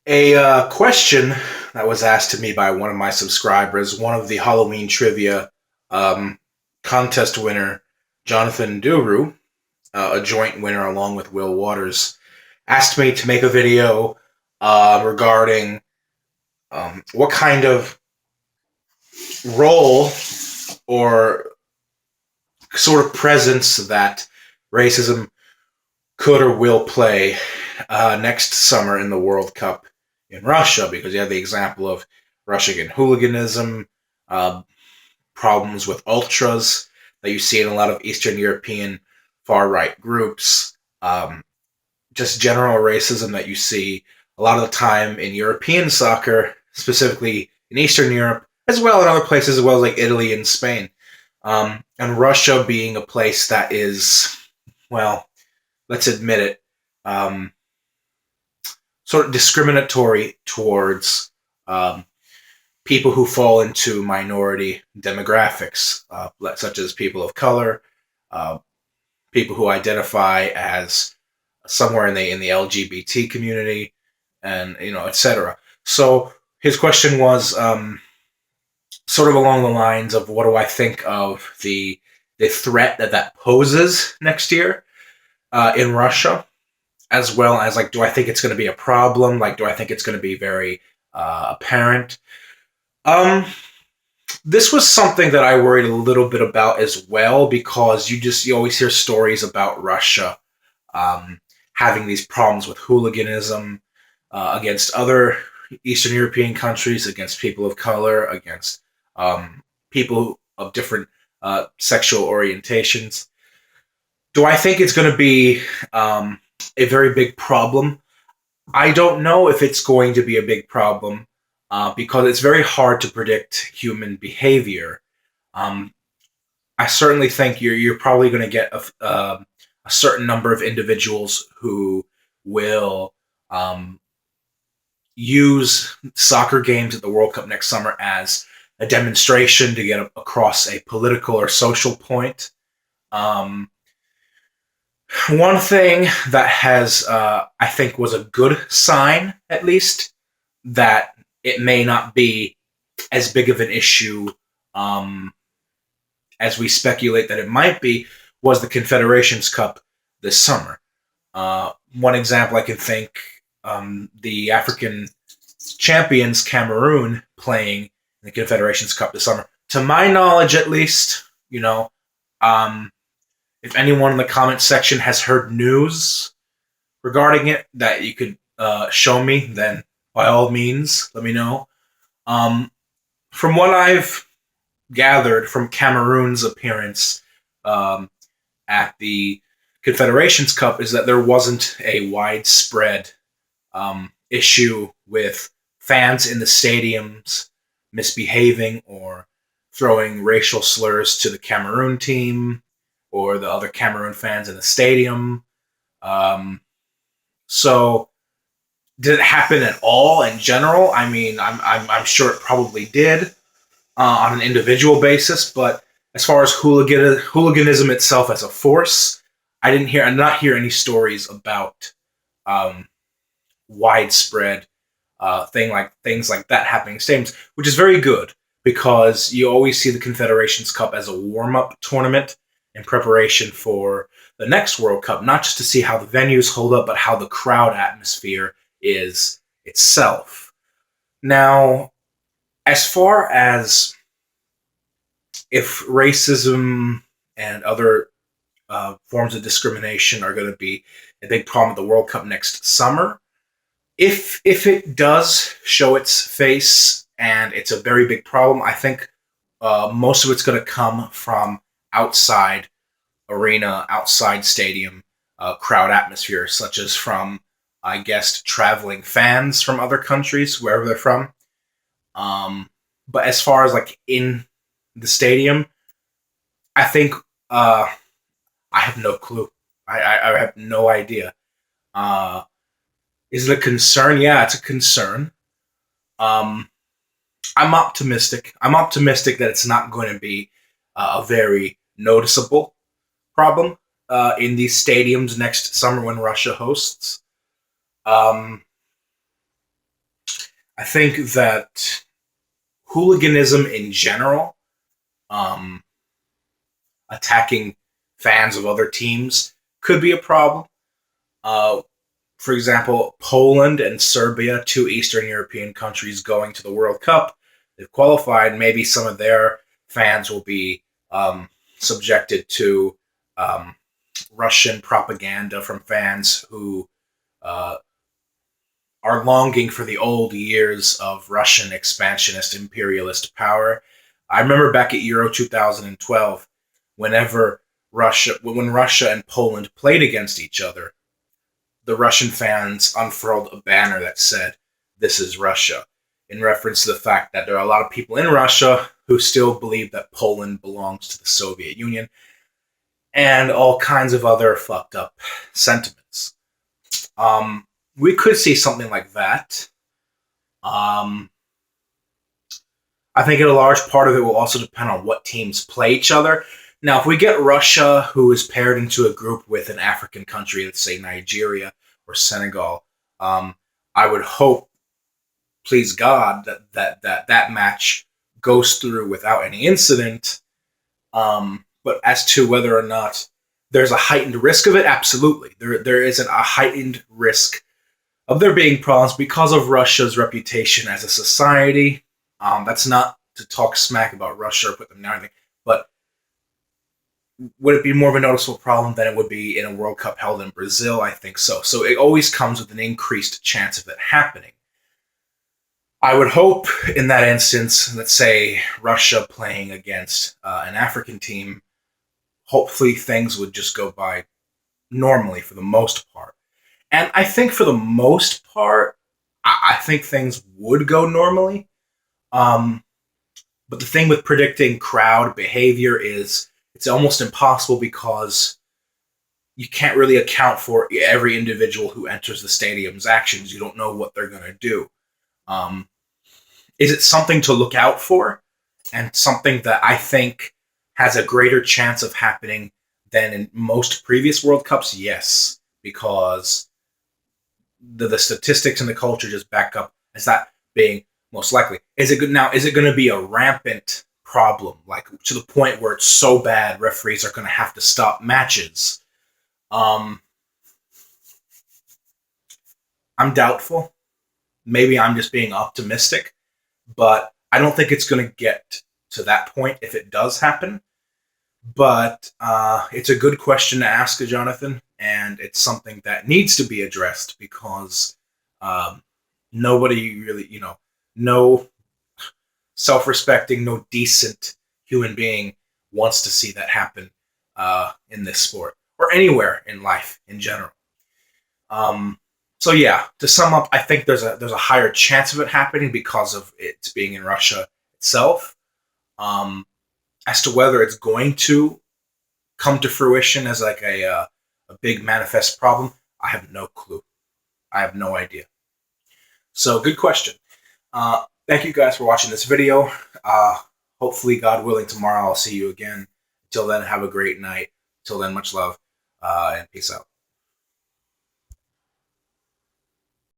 A question that was asked to me by one of my subscribers, one of the Halloween trivia um, contest winner, Jonathan Duru, a joint winner along with Will Waters, asked me to make a video regarding what kind of role or sort of presence that racism could or will play next summer in the World Cup in Russia, because you have the example of Russian hooliganism, uh, problems with ultras that you see in a lot of Eastern European far right groups, just general racism that you see a lot of the time in European soccer, specifically in Eastern Europe, as well in other places as well as like Italy and Spain. And Russia being a place that is, well, let's admit it, um, sort of discriminatory towards um, people who fall into minority demographics, such as people of color, uh, people who identify as somewhere in the LGBT community, and etc. So his question was sort of along the lines of, what do I think of the threat that poses next year in Russia, as well as, like, do I think it's going to be a problem? Like, do I think it's going to be very apparent? Um, this was something that I worried a little bit about as well, because you always hear stories about Russia um, having these problems with hooliganism against other Eastern European countries, against people of color, against people of different sexual orientations. Do I think it's going to be a very big problem? I don't know if it's going to be a big problem because it's very hard to predict human behavior. Um, I certainly think you're probably going to get a certain number of individuals who will um, use soccer games at the World Cup next summer as a demonstration to get across a political or social point. Um, One thing that has, I think, was a good sign, at least, that it may not be as big of an issue um, as we speculate that it might be, was the Confederations Cup this summer. One example I can think, the African champions Cameroon playing in the Confederations Cup this summer. To my knowledge, at least, um, if anyone in the comment section has heard news regarding it that you could show me, then by all means, let me know. Um, from what I've gathered from Cameroon's appearance um, at the Confederations Cup, is that there wasn't a widespread issue with fans in the stadiums misbehaving or throwing racial slurs to the Cameroon team or the other Cameroon fans in the stadium. Um, so, did it happen at all in general? I mean, I'm sure it probably did on an individual basis, but as far as hooliganism itself as a force, I did not hear any stories about um, widespread things like that happening in stadiums, which is very good, because you always see the Confederations Cup as a warm up tournament in preparation for the next World Cup, not just to see how the venues hold up, but how the crowd atmosphere is itself. Now, as far as if racism and other forms of discrimination are going to be a big problem at the World Cup next summer, if it does show its face and it's a very big problem, I think most of it's going to come from outside arena, outside stadium crowd atmosphere, such as from, I guess, traveling fans from other countries, wherever they're from. Um, but as far as like in the stadium, I think I have no clue. I have no idea. Uh, is it a concern? Yeah, it's a concern. Um, I'm optimistic. I'm optimistic that it's not going to be a very noticeable problem in these stadiums next summer when Russia hosts. Um, I think that hooliganism in general, um, attacking fans of other teams, could be a problem. Uh, for example, Poland and Serbia, two Eastern European countries going to the World Cup, they've qualified. Maybe some of their fans will be subjected to um, Russian propaganda from fans who uh, are longing for the old years of Russian expansionist imperialist power. I remember back at Euro 2012, when Russia and Poland played against each other, the Russian fans unfurled a banner that said, "This is Russia," in reference to the fact that there are a lot of people in Russia who still believe that Poland belongs to the Soviet Union, and all kinds of other fucked up sentiments. We could see something like that. Um, I think a large part of it will also depend on what teams play each other. Now, if we get Russia, who is paired into a group with an African country, let's say Nigeria or Senegal, I would hope, please God, that match goes through without any incident. But as to whether or not there's a heightened risk of it, absolutely. There isn't a heightened risk of there being problems because of Russia's reputation as a society. That's not to talk smack about Russia or put them down or anything, but would it be more of a noticeable problem than it would be in a World Cup held in Brazil? I think so. So it always comes with an increased chance of it happening. I would hope in that instance, let's say Russia playing against an African team, hopefully things would just go by normally for the most part. And I think for the most part, I think things would go normally. Um, but the thing with predicting crowd behavior is it's almost impossible because you can't really account for every individual who enters the stadium's actions. You don't know what they're going to do. Um, is it something to look out for and something that I think has a greater chance of happening than in most previous World Cups? Yes, because the statistics and the culture just back up as that being most likely. Is it good now? Is it going to be a rampant problem, like to the point where it's so bad referees are going to have to stop matches? I'm doubtful. Maybe I'm just being optimistic, but I don't think it's going to get to that point if it does happen. But it's a good question to ask, Jonathan, and it's something that needs to be addressed because nobody really, no self-respecting, no decent human being wants to see that happen in this sport or anywhere in life in general. So yeah, to sum up, I think there's a higher chance of it happening because of it being in Russia itself. As to whether it's going to come to fruition as like a big manifest problem, I have no clue. I have no idea. So good question. Thank you guys for watching this video. Hopefully, God willing, tomorrow I'll see you again. Until then, have a great night. Until then, much love and peace out.